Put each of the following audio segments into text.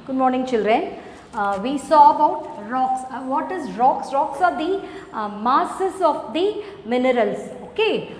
Good morning, children. We saw about rocks. What is rocks? Rocks are the masses of the minerals. Okay,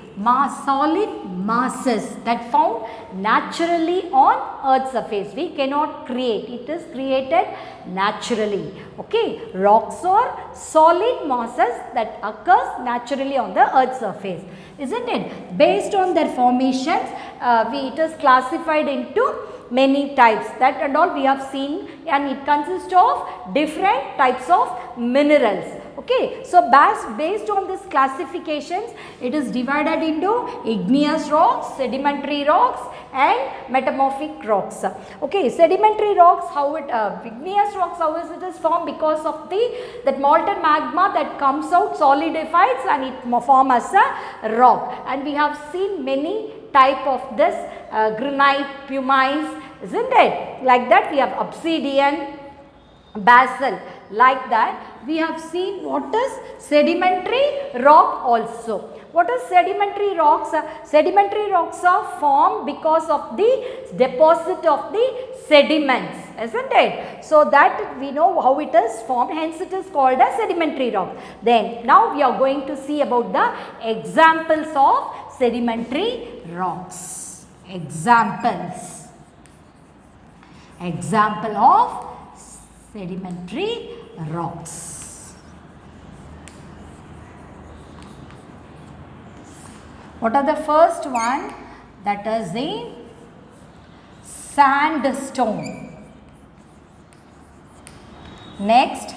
solid masses that found naturally on Earth's surface. We cannot create. It is created naturally. Okay, rocks are solid masses that occurs naturally on the Earth's surface, isn't it? Based on their formations, it is classified into many types. That and all we have seen, and it consists of different types of minerals. Okay, so based on these classifications, it is divided into igneous rocks, sedimentary rocks and metamorphic rocks. Okay, sedimentary rocks, igneous rocks, how is it formed? Because of that molten magma that comes out, solidifies and it forms as a rock. And we have seen many type of this granite, pumice, isn't it? Like that we have obsidian, basalt, like that. We have seen what is sedimentary rock also. What is sedimentary rocks? Sedimentary rocks are formed because of the deposit of the sediments, isn't it? So that we know how it is formed, hence it is called as sedimentary rock. Then now we are going to see about the examples of sedimentary rocks. Example of sedimentary rocks. What are the first one? That is the sandstone. Next,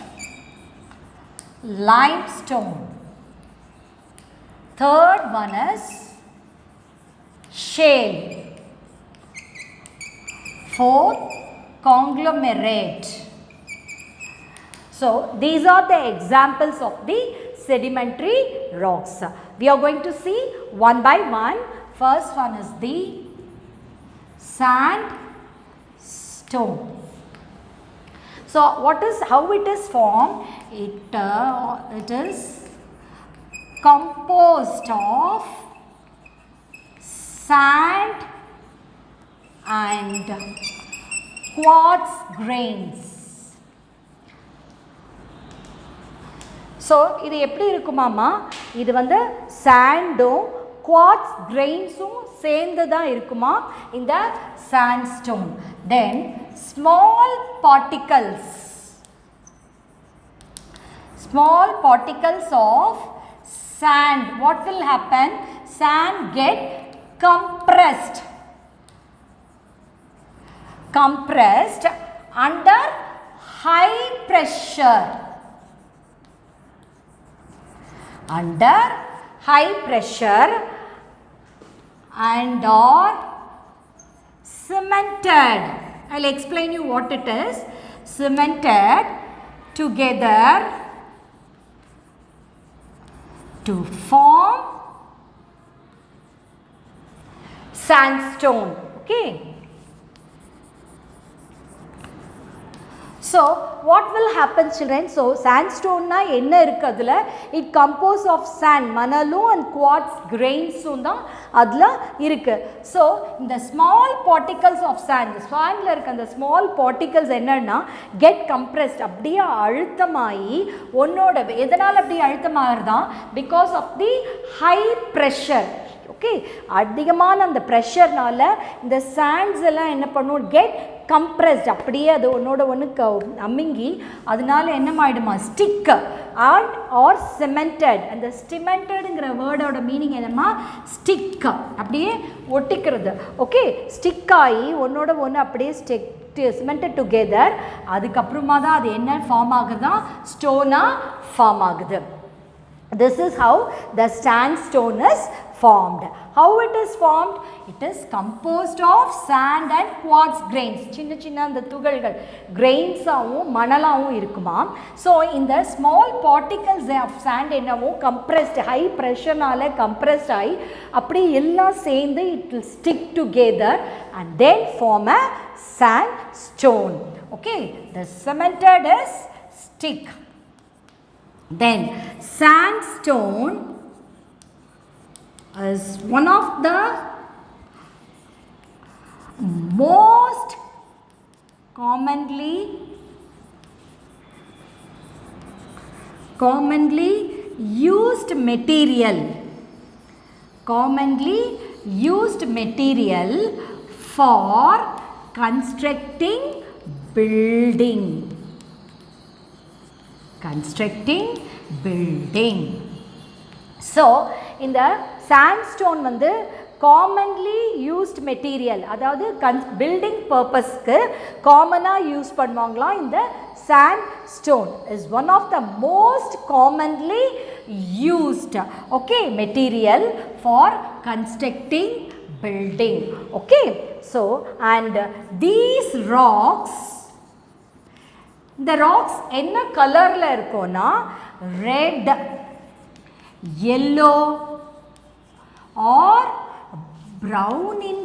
limestone. Third one is shale. Fourth, conglomerate. So these are the examples of the sedimentary rocks. We are going to see one by one. First one is the sandstone. So how it is formed? It is composed of sand and quartz grains. So, இது எப்படி இருக்குமாமா? இது வந்து சாண்டும் quartz கிரெயின்ஸும் சேர்ந்து தான் இருக்குமா இந்த sandstone. Then small particles of sand. What will happen? Sand get compressed under high pressure. Under high pressure and are cemented. I will explain you what it is. Cemented together to form sandstone. Okay. So, what will happen, children? So, sandstone na enna irukku adula? It composed of sand, manalum and quartz grains unda adla irukku. So, the small particles of sand la irukka the small particles enna na get compressed, அப்படியே அழுத்தமாயி ஒன்னோட எதனால அப்படி அழுத்தமாகிறதா? Because of the high pressure. Okay, அதிகமான அந்த ப்ரெஷர்னால இந்த sands எல்லாம் என்ன பண்ணும்? Get compressed. அப்படியே அது ஒன்னோட ஒன்று அமுங்கி அதனால என்னமாயிடுமா? Stick or cemented. அந்த cementedங்கிற வேர்டோட மீனிங் என்னமா? ஸ்டிக், அப்படியே ஒட்டிக்கிறது. ஓகே, ஸ்டிக் ஆகி ஒன்னோட ஒன்று அப்படியே cemented together. அதுக்கப்புறமா தான் அது என்ன ஃபார்ம் ஆகுதா? ஸ்டோனா ஃபார்ம் ஆகுது. This is how the sandstone is formed. How it is formed? It is composed of sand and quartz grains. சின்ன சின்ன அந்த துகள்கள் grains ஆவும் மணலாவும் இருக்குமா. So இந்த small particles of sand என்னவோ compressed, high pressure நால compressed ஆகி அப்படி எல்லாம் சேர்ந்து it will stick together and then form a sandstone. Okay, the cemented is stick. Then sandstone is one of the most commonly used material for constructing building. So in the sandstone வந்து commonly used material, அதாவது building purpose க்கு காமனா use பண்ணுவாங்களாம். இந்த sandstone is one of the most commonly used material for constructing building. Okay, so and these rocks, the rocks என்ன கலர்ல இருக்கும்னா red, yellow or brown in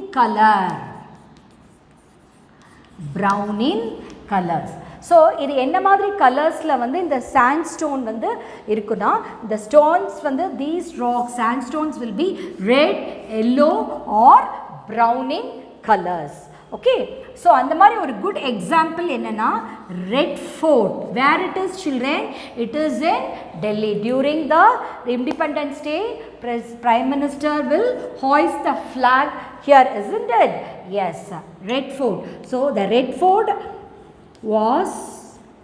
colors. So இது என்ன மாதிரி கலர்ஸ்ல வந்து இந்த sandstone வந்து இருக்குனா, the stones வந்து these rocks sandstones will be red, yellow or brown in colors. Okay, so அந்த மாதிரி ஒரு good example என்னன்னா Red Fort. Where it is, children? It is in Delhi. During the Independence Day, Prime Minister will hoist the flag here, isn't it? Yes, Red Fort. So the Red Fort was,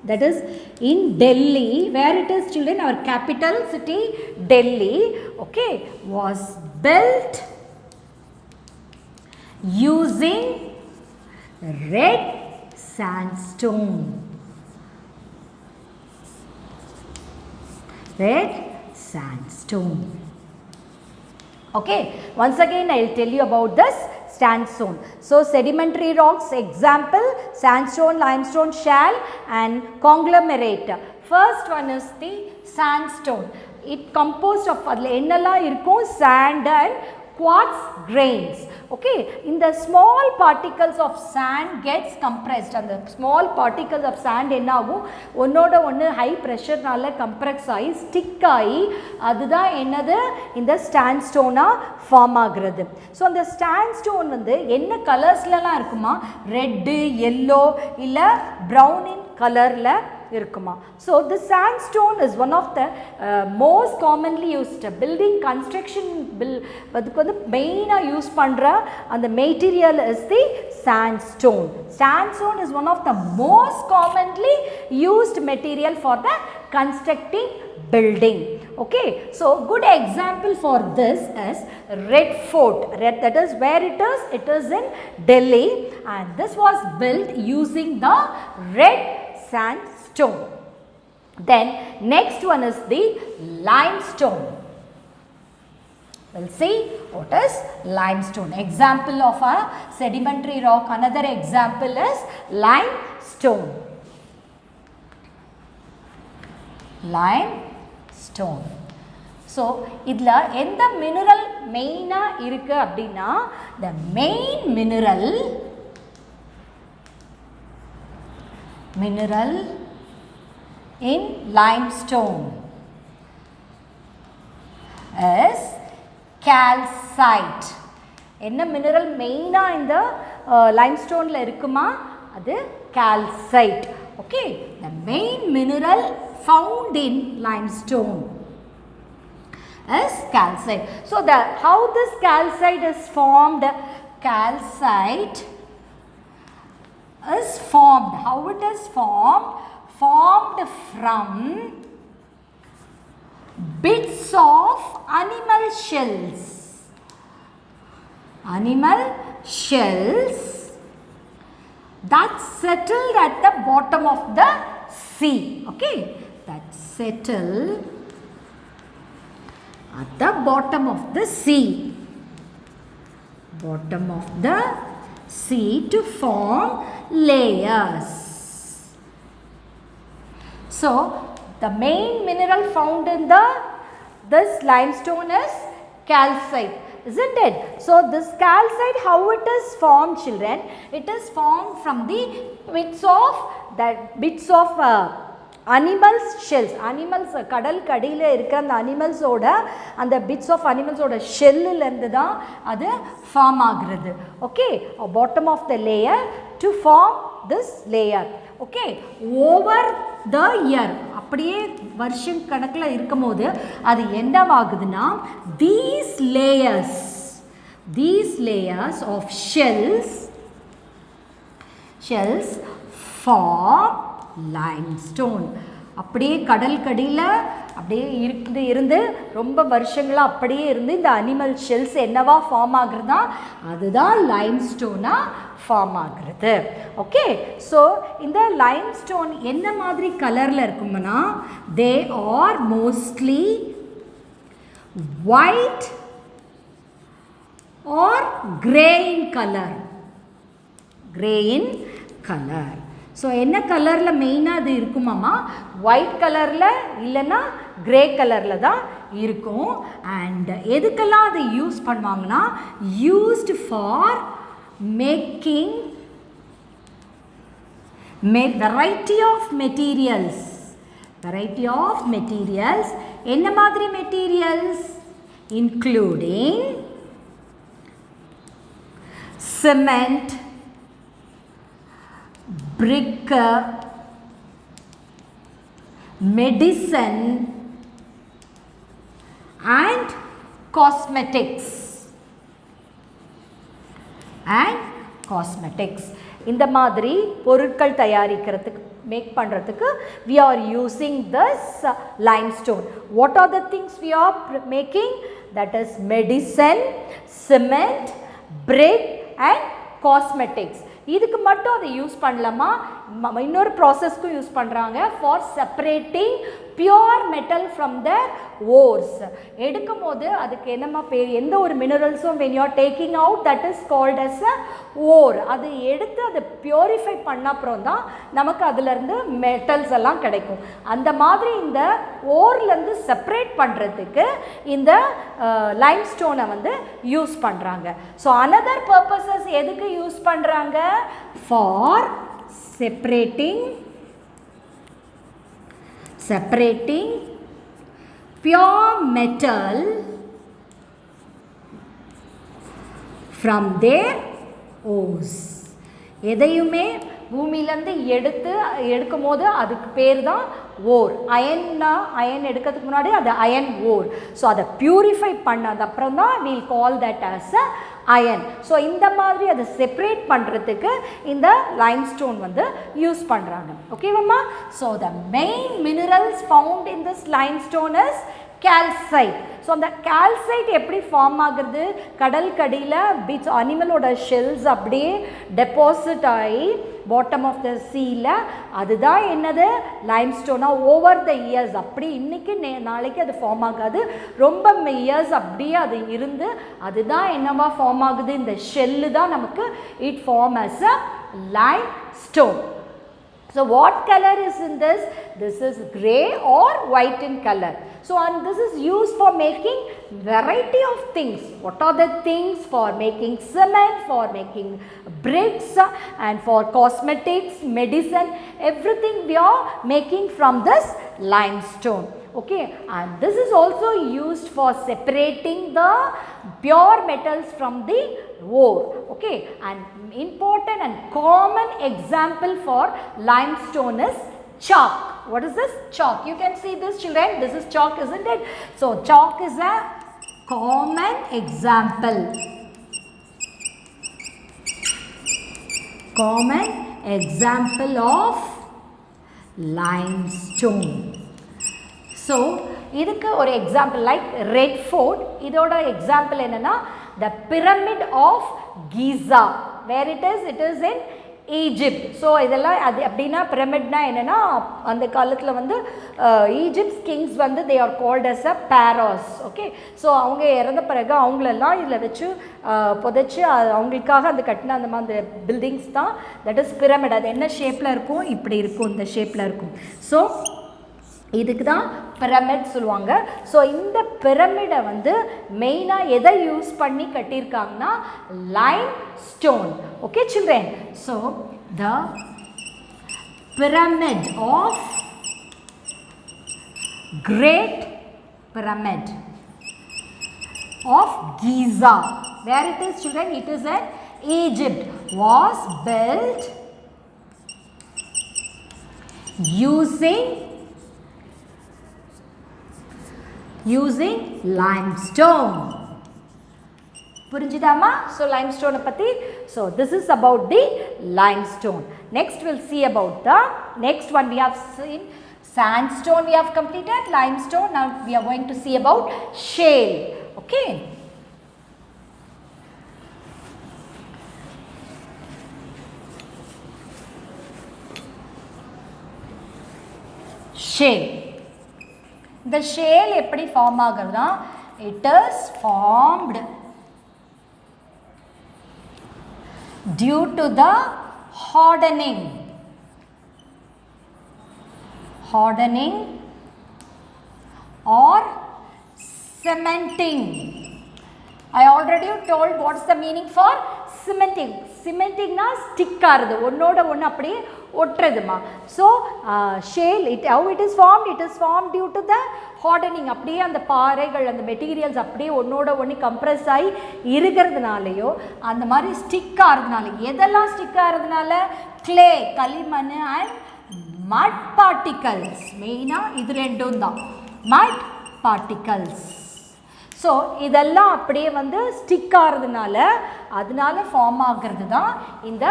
that is in Delhi. Where it is, children? Our capital city Delhi. Okay, was built using red sandstone. Okay, once again I will tell you about this sandstone. So sedimentary rocks, example sandstone, limestone, shale and conglomerate. First one is the sandstone. It composed of ennala irukkum sand and quartz grains. Okay, in the small particles of sand gets compressed, and the small particles of sand enna agum onnoda onnu high pressure nalla compress ayi stick ayi adudha enadhu inda sandstone ah form agradhu. So அந்த sandstone வந்து என்ன கலர்ஸ்ல எல்லாம் இருக்குமா, red, yellow இல்ல brown in colorல இருக்குமா. So the sandstone is one of the most commonly used building construction அதுக்கு வந்து மெயினா யூஸ் பண்ற அந்த material is the sandstone. Sandstone is one of the most commonly used material for the constructing building. Okay, so good example for this is Red Fort. That is where it is. It is in Delhi, and this was built using the red sandstone. Then next one is the limestone. We'll see what is limestone. Example of a sedimentary rock. Another example is limestone. Limestone. So idla endha mineral main ah irukku appadina, the main mineral in limestone is calcite. என்ன mineral main ah இந்த limestone la irukuma, adu calcite. Okay, the main mineral found in limestone is calcite. So how this calcite is formed? Calcite is formed. How it is formed? Formed from bits of animal shells. Animal shells that settled at the bottom of the sea. Okay, that settle at the bottom of the sea. Bottom of the sea to form layers. So the main mineral found in this limestone is calcite, isn't it? So this calcite, how it is formed, children? It is formed from the bits of animals shells. Animals கடல் கடியில இருக்கிற அந்த animals ஓட அந்த bits of animals ஓட shell ல இருந்து தான் அது form ஆகிறது. Okay, bottom of the layer to form this layer. Okay, over the year அப்படியே வருஷம் கணக்கில் இருக்கும்போது அது என்னவாகுதுன்னா these layers of shells form limestone. அப்படியே கடல் கடியில் அப்படியே இருந்து ரொம்ப வருஷங்களா அப்படியே இருந்து இந்த அனிமல் ஷெல்ஸ் என்னவா ஃபார்ம் ஆகுறதா அதுதான் லைம்ஸ்டோனா ஃபார்ம் ஆகுறது. ஓகே, ஸோ இந்த லைம்ஸ்டோன் என்ன மாதிரி கலரில் இருக்கும்னா they are mostly white R grey in colour. So என்ன கலரில் மெயினாக அது இருக்குமாம்மா? ஒயிட் கலரில் இல்லைன்னா கிரே கலரில் தான் இருக்கும். அண்ட் எதுக்கெல்லாம் அதை யூஸ் பண்ணுவாங்கன்னா used for making variety of materials. என்ன மாதிரி materials? Including cement, brick, medicine and cosmetics. இந்த மாதிரி பொருட்கள் தயாரிக்கிறதுக்கு மேக் பண்ணுறதுக்கு we are using this limestone. What are the things we are making? That is medicine, cement, brick and cosmetics. இதுக்கு மட்டும் அதை யூஸ் பண்ணலாமா? இன்னொரு ப்ராசஸ்க்கும் யூஸ் பண்ணுறாங்க for separating pure metal from the ores. எடுக்கும் போது அதுக்கு என்னம்மா பேர்? எந்த ஒரு மினரல்ஸும் when you are taking out that is called as a ore. அது எடுத்து அதை பியூரிஃபை பண்ண அப்புறம் தான் நமக்கு அதுலேருந்து மெட்டல்ஸ் எல்லாம் கிடைக்கும். அந்த மாதிரி இந்த ஓர்லேருந்து செப்பரேட் பண்ணுறதுக்கு இந்த லைம்ஸ்டோனை வந்து யூஸ் பண்ணுறாங்க. ஸோ அனதர் பர்பஸஸ் எதுக்கு யூஸ் பண்ணுறாங்க? For separating pure metal from their ores. எதையுமே பூமியிலேருந்து எடுக்கும் போது அதுக்கு பேர் தான் ஓர். அயன் எடுக்கிறதுக்கு முன்னாடி அது அயன் ஓர். ஸோ அதை பியூரிஃபை பண்ணது அப்புறம் தான் we'll call that as a iron. So இந்த மாதிரி அதை செப்பரேட் பண்ணுறதுக்கு இந்த லைம்ஸ்டோன் வந்து யூஸ் பண்ணுறாங்க. ஓகேவாம்மா? So the main minerals found in this limestone is calcite. So அந்த calcite எப்படி ஃபார்ம் ஆகுறது? கடல் கடியில் பீச் அனிமலோட ஷெல்ஸ் அப்படியே டெபாசிட் ஆகி பாட்டம் ஆஃப் த சீல அதுதான் என்னது? லைம்ஸ்டோனாக ஓவர் த இயர்ஸ் அப்படி இன்றைக்கி நாளைக்கு அது ஃபார்ம் ஆகாது. ரொம்ப இயர்ஸ் அப்படியே அது இருந்து அதுதான் என்னவா ஃபார்ம் ஆகுது? இந்த ஷெல்லு தான் நமக்கு it form as a limestone. So what color is in this? This is grey or white in color. So and this is used for making variety of things. What are the things? For making cement, for making bricks and for cosmetics, medicine, everything we are making from this limestone. Okay, and this is also used for separating the pure metals from the ore. Okay, and important and common example for limestone is chalk. What is this? Chalk. You can see this, children. This is chalk, isn't it? So chalk is a common example. Common example of limestone. So இதுக்கு ஒரு example like red fort. இதோட example என்னன்னா the pyramid of Giza. Where it is in Egypt. So இதெல்லாம் அது அப்படின்னா பிரமிட்னா என்னென்னா அந்த காலத்தில் வந்து ஈஜிப்ட்ஸ் கிங்ஸ் வந்து they are called as a pharaohs. Okay, so அவங்க இறந்த பிறகு அவங்களெல்லாம் இதில் வச்சு புதைச்சி அவங்களுக்காக அந்த கட்டின அந்த மாதிரி பில்டிங்ஸ் தான் தட் இஸ் பிரமிட். அது என்ன ஷேப்பில் இருக்கும்? இப்படி இருக்கும், இந்த ஷேப்பில் இருக்கும். ஸோ இதுக்கு தான் பிரமிட் சொல்லுவாங்க. ஸோ இந்த பிரமிடை வந்து மெயினாக எதை யூஸ் பண்ணி கட்டியிருக்காங்கன்னா limestone. Okay children, so the pyramid of great pyramid of Giza, where it is children? It is in Egypt, was built using limestone. புரிஞ்சுதாமா? So limestone பத்தி, so this is about the limestone. Next we'll see about the next one. We have seen sandstone, we have completed limestone. Now we are going to see about shale. Okay, shale. The shale எப்படி form ஆகுதுனா, it is formed due to the hardening or cementing. I already told what is the meaning for cementing. Cementing na stick ஆகுது, ஒன்னோட ஒன்று அப்படியே ஒட்டுறதுமா. So shale, how it is formed? It is formed due to the hardening. அப்படியே அந்த பாறைகள், அந்த materials அப்படியே ஒன்னோட ஒன்று கம்ப்ரெஸ் ஆகி இருக்கிறதுனாலையோ அந்த மாதிரி ஸ்டிக் ஆகிறதுனால. எதெல்லாம் ஸ்டிக் ஆகிறதுனால? clay, களிமண் and mud particles. மெயினாக இது ரெண்டும் தான், mud particles. ஸோ இதெல்லாம் அப்படியே வந்து ஸ்டிக் ஆகிறதுனால அதனால ஃபார்ம் ஆகிறது தான் இந்த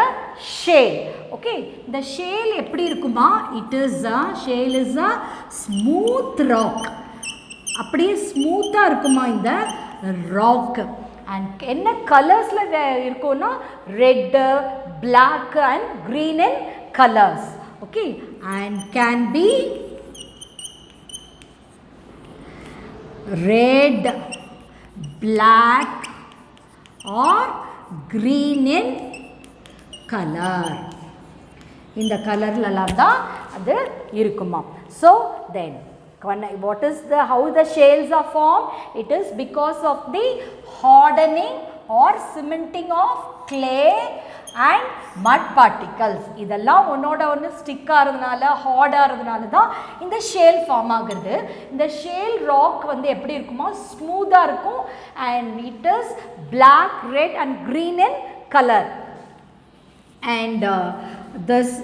ஷேல். ஓகே, இந்த ஷேல் எப்படி இருக்குமா? Shale is a smooth rock. அப்படியே ஸ்மூத்தாக இருக்குமா இந்த ராக். அண்ட் என்ன கலர்ஸில் இருக்கும்னா red, black and green in colours. Okay, and can be red, black or green in color. இந்த கலர்லலாம் தான் அது இருக்குமா. So then what is the how the shales are formed? It is because of the hardening or cementing of clay and mud particles. இதெல்லாம் ஒன்னோட ஒன்று stick ஆகிறதுனால, heart ஆகிறதுனால தான் இந்த ஷேல் ஃபார்ம் ஆகுது. இந்த ஷேல் ராக் வந்து எப்படி இருக்குமா? ஸ்மூத்தாக இருக்கும். And it is black, red and green in colour. And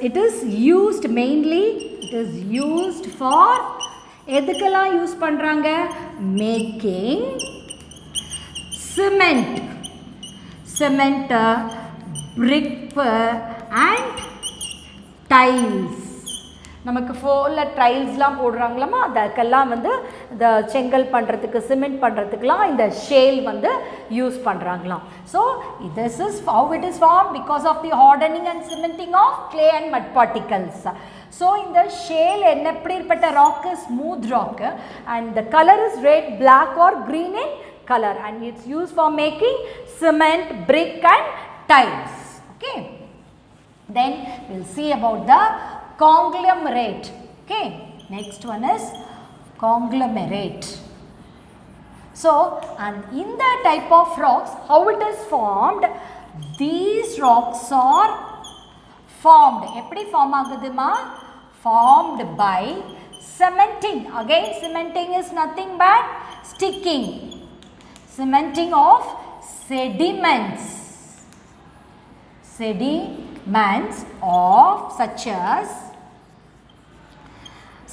it is used mainly, it is used for எதுக்கெல்லாம் யூஸ் பண்ணுறாங்க? Making cement, brick and tiles. நமக்கு ஃபோலில் டைல்ஸ்லாம் போடுறாங்களாமா, அதுக்கெல்லாம் வந்து இந்த செங்கல் பண்ணுறதுக்கு, சிமெண்ட் பண்ணுறதுக்கெலாம் இந்த ஷேல் வந்து யூஸ் பண்ணுறாங்களாம். So this is how it is form because of the hardening and cementing of clay and mud particles. So இந்த ஷேல் என்ன எப்படிப்பட்ட rock? Smooth rock. And the colour is red, black or green in color, and it's used for making cement, brick and tiles. Okay, then we'll see about the conglomerate. Okay, next one is conglomerate. So, and in the type of rocks, how it is formed? These rocks are formed. எப்படி form ஆகுதுமா? Formed by cementing. Again, cementing is nothing but sticking. Cementing of sediments of such as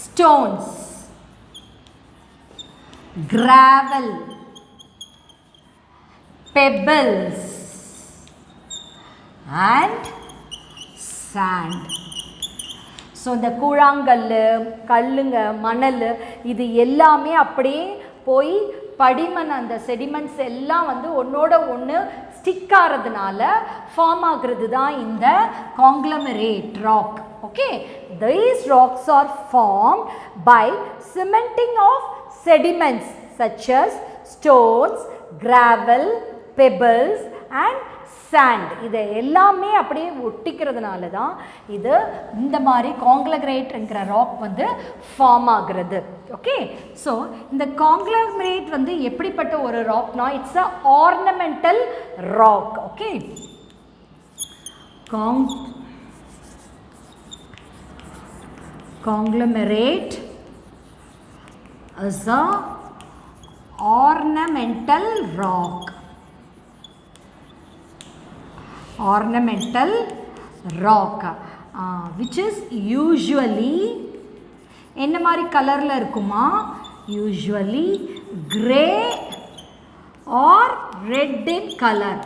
stones, gravel, pebbles and sand. So இந்த கூழாங்கல், கல்லுங்க, மணல் இது எல்லாமே அப்படியே போய் படிமண், அந்த sediments எல்லாம் வந்து ஒன்னோட ஒன்று ஸ்டிக் ஆகிறதுனால ஃபார்ம் ஆகிறது தான் இந்த conglomerate rock. Okay, these rocks are formed by cementing of sediments such as stones, gravel, pebbles and sand. இது எல்லாமே அப்படியே ஒட்டிக்கிறதுனால தான் இது இந்த மாதிரி காங்க்ளமரேட்ங்கிற ராக் வந்து ஃபார்ம் ஆகிறது. ஓகே, ஸோ இந்த காங்க்ளமரேட் வந்து எப்படிப்பட்ட ஒரு ராக்னா, it's a ornamental rock. Okay, conglomerate is a ornamental rock. Ornamental rock which is usually என்ன மாதிரி கலரில் இருக்குமா? Usually grey or red in colour.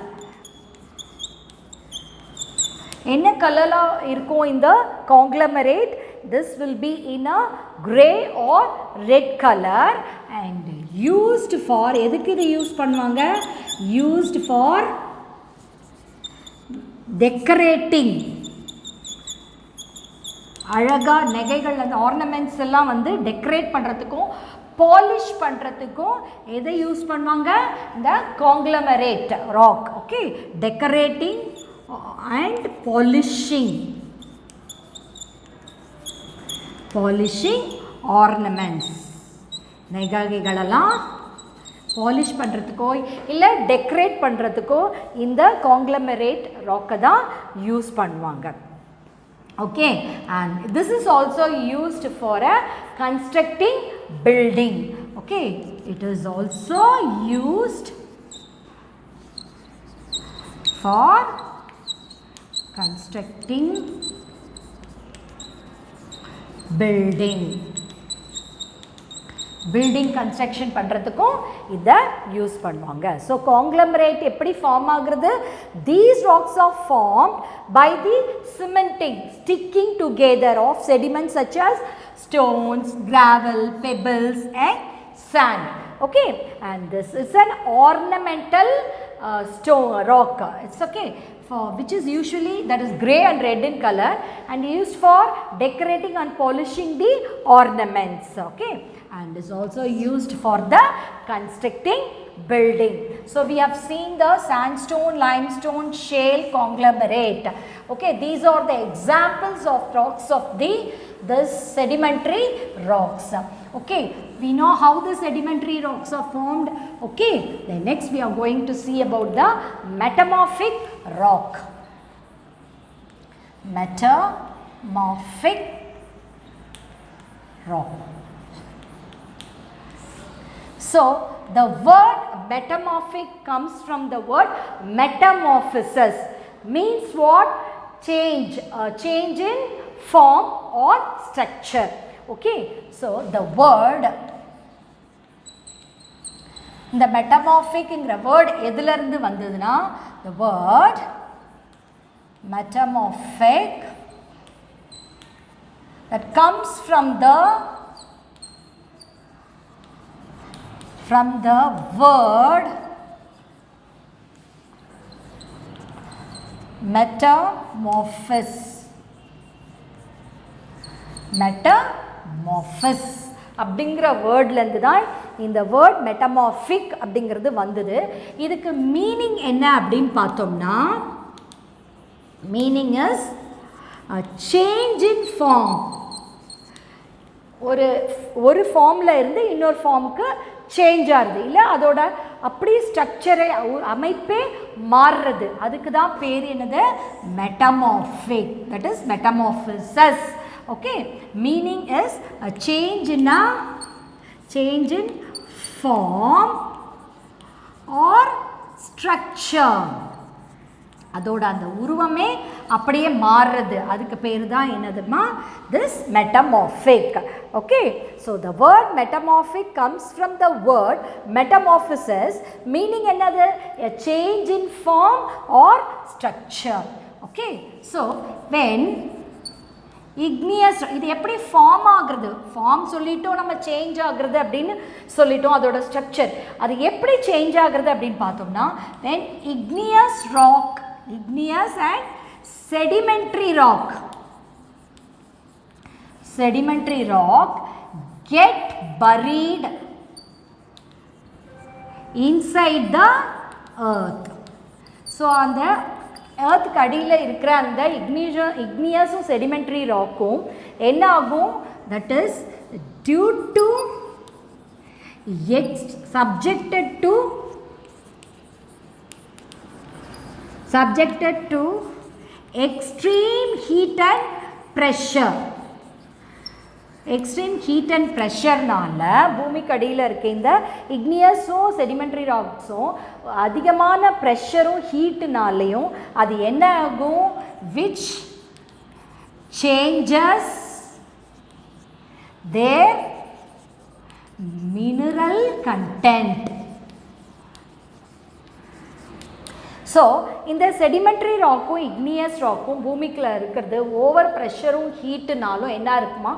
என்ன கலரில் இருக்கும் இந்த conglomerate? This will be in a grey or red color and used for, எதுக்கு இது யூஸ் பண்ணுவாங்க? Used for decorating. அழகா நகைகள் அந்த ஆர்னமெண்ட்ஸ் எல்லாம் வந்து டெக்கரேட் பண்ணுறதுக்கும் பாலிஷ் பண்ணுறதுக்கும் எதை யூஸ் பண்ணுவாங்க? இந்த conglomerate rock. Okay, decorating and polishing ornaments. நகைகளெல்லாம் பாலிஷ் பண்ணுறதுக்கோ இல்லை டெக்கரேட் பண்ணுறதுக்கோ இந்த conglomerate rock தான் யூஸ் பண்ணுவாங்க. Okay, and this is also used for a constructing building. Okay, it is also used for constructing building. Building construction பண்றதுக்கும் இத use பண்ணுவாங்க. So conglomerate எப்படி ஃபார்ம் ஆகுறது? These rocks are formed by the cementing, sticking together of sediments such as stones, gravel, pebbles and sand. Okay, and this is an ornamental stone rock. It's okay, for which is usually that is grey and red in color and used for decorating and polishing the ornaments. Okay, and is also used for the constructing building. So we have seen the sandstone, limestone, shale, conglomerate. Okay, these are the examples of rocks of this sedimentary rocks. Okay, we know how the sedimentary rocks are formed. Okay, then next we are going to see about the metamorphic rock. Metamorphic rock. So the word metamorphic comes from the word metamorphosis, means what? Change, change in form or structure. Okay, so the word, இந்த மெட்டமார்பிக்ங்கிற word எதுல இருந்து வந்ததுன்னா, the word metamorphic that comes from the word metamorphosis. Metamorphosis அப்படிங்கிற வேர்ட்ல இருந்து தான் இந்த word metamorphic அப்படிங்கிறது வந்தது. இதுக்கு மீனிங் என்ன அப்படின்னு பார்த்தோம்னா, meaning is change in form. ஒரு ஃபார்ம்ல இருந்து இன்னொரு ஃபார்முக்கு சேஞ்ச் ஆகுது, இல்லை அதோட அப்படி ஸ்ட்ரக்சரை அமைப்பே மாறுறது. அதுக்கு தான் பேர் என்னது? Metamorphic. That is metamorphosis. Okay, meaning is a change in form or structure. அதோட அந்த உருவமே அப்படியே மாறுறது. அதுக்கு பேர் தான் என்னதுமா? This metamorphic. Okay, so the word metamorphic comes from the word metamorphosis, meaning என்னது? A change in form or structure. Okay, so when igneous, இது எப்படி ஃபார்ம் ஆகுறது? ஃபார்ம் சொல்லிட்டோம், நம்ம சேஞ்ச் ஆகுறது அப்படின்னு சொல்லிட்டோம். அதோட ஸ்ட்ரக்சர் அது எப்படி சேஞ்ச் ஆகுறது அப்படின்னு பார்த்தோம்னா, when igneous rock, igneous and sedimentary rock get buried inside the earth. So அந்த எர்த்துக்கு அடியில் இருக்கிற அந்த இக்னியஸும் செடிமெண்ட்ரி ராக்கும் என்ன ஆகும்? That is due to subjected to extreme heat and pressure. Extreme heat and ப்ரெஷர்னால பூமிக்கு அடியில் இருக்க இந்த இக்னியஸும் செடிமெண்ட்ரி ராக்ஸும் அதிகமான ப்ரெஷரும் ஹீட்டுனாலையும் அது என்ன ஆகும்? Which changes their mineral content. So இந்த செடிமெண்ட்ரி ராக்கும் இக்னியஸ் ராக்கும் பூமிக்குள்ள இருக்கிறது ஓவர் ப்ரெஷரும் ஹீட்டுனாலும் என்ன இருக்குமா,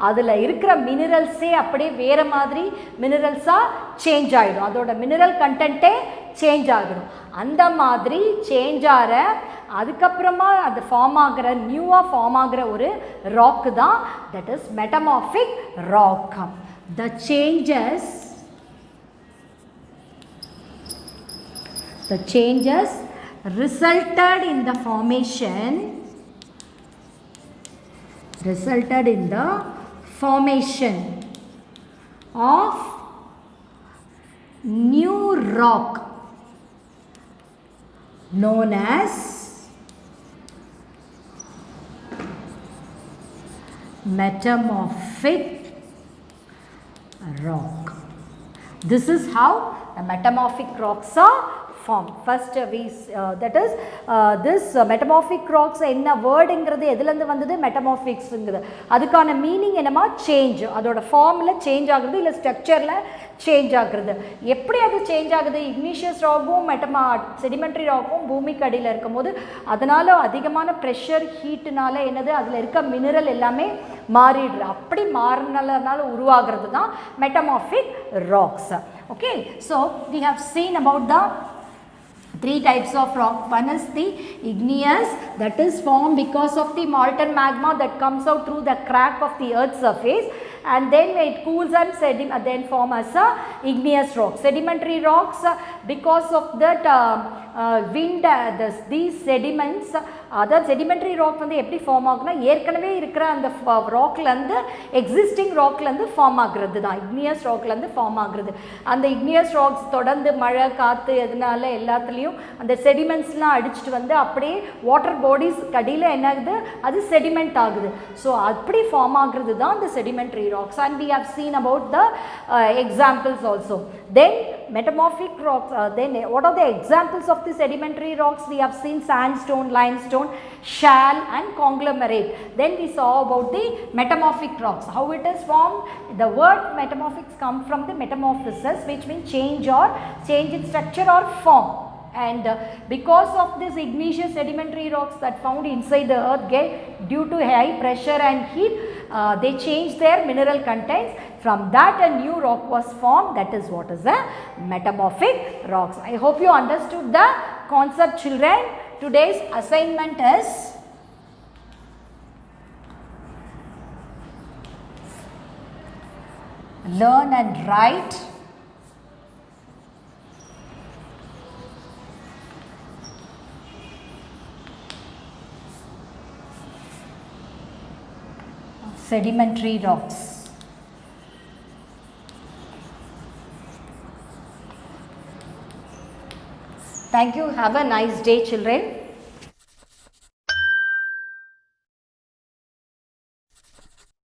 அதில் இருக்கிற மினரல்ஸே அப்படியே வேறு மாதிரி மினரல்ஸாக சேஞ்ச் ஆகிடும். அதோட மினரல் கண்டென்ட்டே சேஞ்ச் ஆகிடும். அந்த மாதிரி சேஞ்ச் ஆகிற அதுக்கப்புறமா அது ஃபார்ம் ஆகிற நியூவாக ஃபார்ம் ஆகிற ஒரு ராக்கு தான் that is metamorphic rock. The changes resulted in the formation of new rock known as metamorphic rock. This is how the metamorphic rocks are formed. First that is this metamorphic rocks enna word ingradhu edilanda vandhudu metamorphics ingradhu adukana meaning enama change, adoda form la change agudhu illa structure la change agudhu. eppadi adu change agudhu, igneous rockum sedimentary rockum பூமிக்கு அடியில இருக்கும்போது அதனால அதிகமான pressure heat னால என்னது அதுல இருக்க mineral எல்லாமே மாறிடுது. அப்படி மாறினால உருவாகிறது தான் metamorphic rocks. Okay, so we have seen about the three types of rock. One is the igneous, that is formed because of the molten magma that comes out through the crack of the earth's surface, and then it cools and then form as a igneous rock. Sedimentary rocks because of that wind, these sediments, அதாவது sedimentary rock வந்து எப்படி form ஆகுனா ஏற்கனவே இருக்கிற அந்த ராக்லேருந்து existing ராக்லேருந்து form ஆகுறது தான் igneous ராக்லேருந்து form ஆகுறது. அந்த இக்னியஸ் ராக்ஸ் தொடர்ந்து மழை காற்று எதனால எல்லாத்துலேயும் அந்த செடிமெண்ட்ஸ்லாம் அடிச்சுட்டு வந்து அப்படியே வாட்டர் பாடிஸ் கடியில் என்ன ஆகுது, அது செடிமெண்ட் ஆகுது. ஸோ அப்படி ஃபார்ம் ஆகுறது தான் இந்த sedimentary rocks, and we have seen about the examples also. Then metamorphic rocks, then what are the examples of the sedimentary rocks? We have seen sandstone, limestone, shale and conglomerate. Then we saw about the metamorphic rocks, how it is formed. The word metamorphics come from the metamorphosis, which means change in structure or form. And because of this igneous sedimentary rocks that found inside the earth get due to high pressure and heat, they change their mineral contents. From that a new rock was formed, that is what is a metamorphic rocks. I hope you understood the concept, children. Today's assignment is learn and write sedimentary rocks. Thank you. Have a nice day, children.